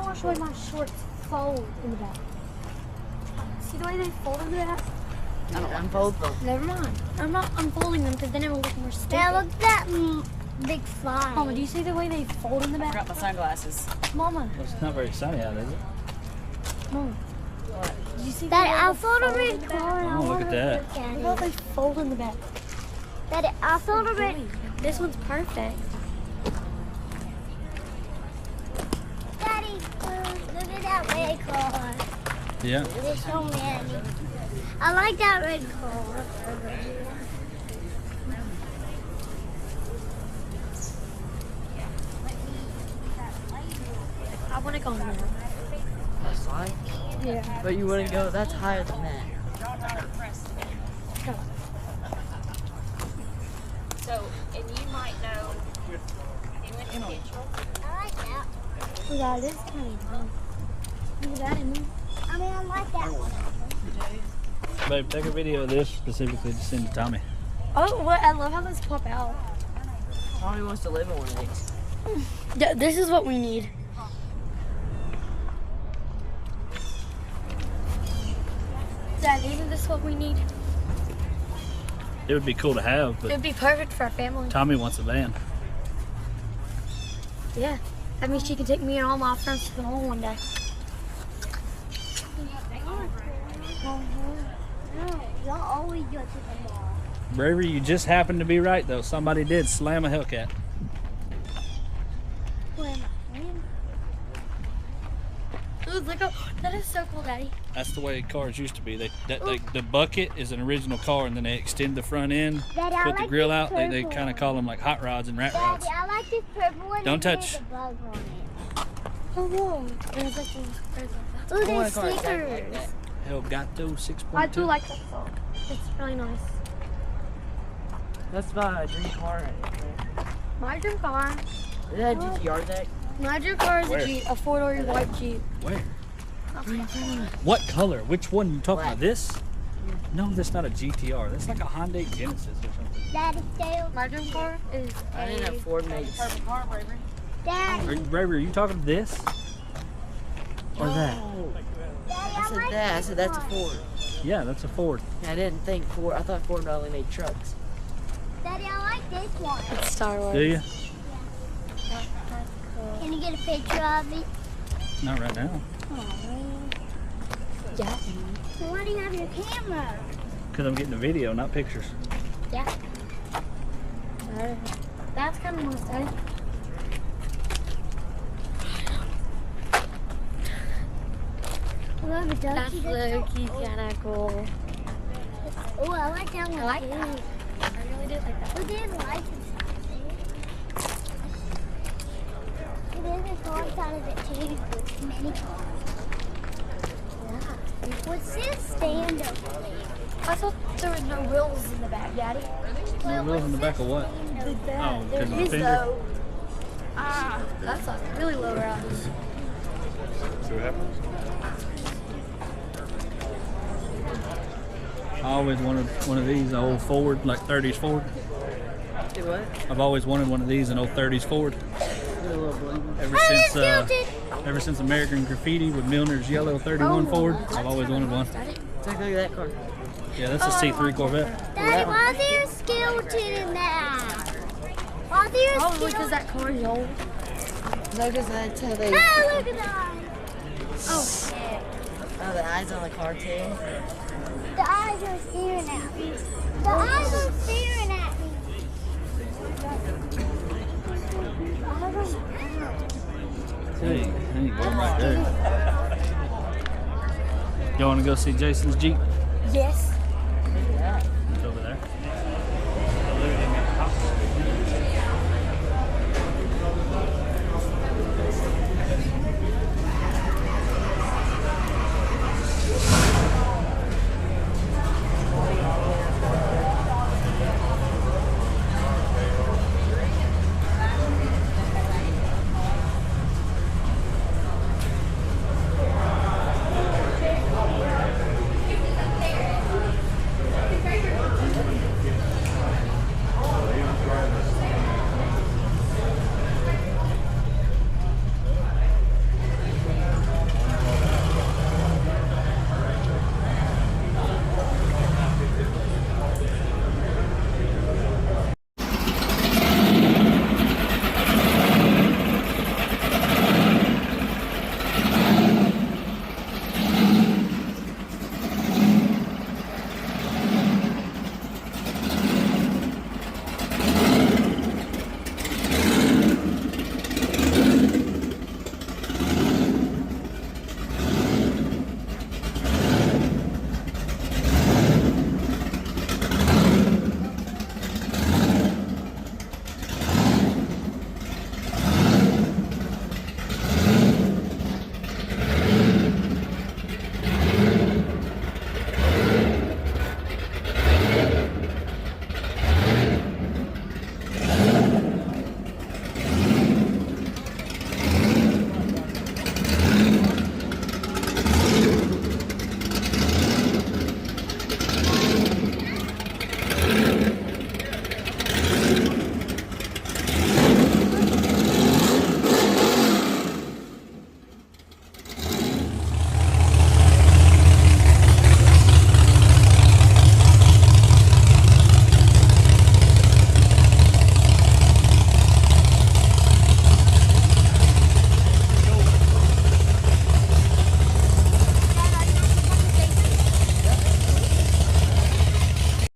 want to show you my shorts fold in the back. See the way they fold in the back? I don't unfold them. Never mind. I'm not unfolding them because then it will look more stupid. Yeah, look at that big fly. Mama, do you see the way they fold in the I back? got my sunglasses. Mama, Well, it's not very sunny out, is it? Mama. Did you see the Daddy, way I they fold a fold in red the back? car. Oh, look at that. Look how they fold in the back. Daddy, I fold a red. This one's perfect. Daddy, look at that red car. Yeah. There's so many. I like that red car. I want to go now. That's high. Yeah. But you wouldn't go. That's higher than that. Go. So, and you might know, you went to Mitchell. I like that. Oh, yeah, this is kind of fun. Look at that in there. I mean, I like that one. Babe, take a video of this specifically to send to Tommy. Oh, what? I love how those pop out. Tommy wants to live in one of these. Yeah, this is what we need. Dad, isn't this what we need? It would be cool to have, It but would be perfect for our family. Tommy wants a van. Yeah. That means she can take me and all my friends to the mall one day. No, y'all always go to the mall. Bravery, you just happened to be right, though. Somebody did slam a Hellcat. Ooh, look up. That is so cool, Daddy. That's the way cars used to be. The bucket is an original car, and then they extend the front end, Daddy, I put the like grill this out. They purple kind of one. call them like hot rods and rat rods. Daddy, I like this purple one. Don't and touch. there's a bug on it. Oh, whoa. And it's like these- Ooh, I want there's a car exactly like stickers. that. Elgato 6.2. I do like that song. It's really nice. That's my dream car right there. My dream car. Is that a GTR deck? My dream car is Where? a Jeep, a four-door white Jeep. Where? What color? Which one you talking about? Black. This? No, that's not a GTR. That's like a Hyundai Genesis or something. Daddy, stay over. My dream car is I didn't have a Ford mates. Daddy, Bravery, are you talking this? Or that? Daddy, I said that. I said that's a Ford. Yeah, that's a Ford. I didn't think Ford. I thought Ford only made trucks. Daddy, I like this one. Star Wars. Do you? Can you get a picture of me? Not right now. Yeah. So why do you have your camera? Because I'm getting a video, not pictures. Yeah. That's kind of nice, Daddy. Love it, That's don't you? low-key kind of cool. Oh, I like that one I like too. that. I really do like that. Look at his license tag. See, there's a car inside of it too. With many cars. What's this stand over there? I thought there was no wheels in the back, Daddy. No wheels in the back of what? The back. Oh, There 'cause of the is fender? though. Ah, that's like really low rise. See what happens? I always wanted one of these, an old Ford, like 30s Ford. Do what? I've always wanted one of these, an old 30s Ford. Do a little blue. Ever since American Graffiti with Milner's yellow 31 Ford, I've always wanted one. Take a look at that car. Yeah, that's a C3 Corvette. Daddy, why is there a skeleton in that? Why is there a Probably because skeleton? that car is old. No, because that's how they. Oh, look at that. Oh, shit. Oh, the eyes on the car too. The eyes are staring at me. The eyes are staring at me. Hey, go right there. You want to go see Jason's Jeep? Yes.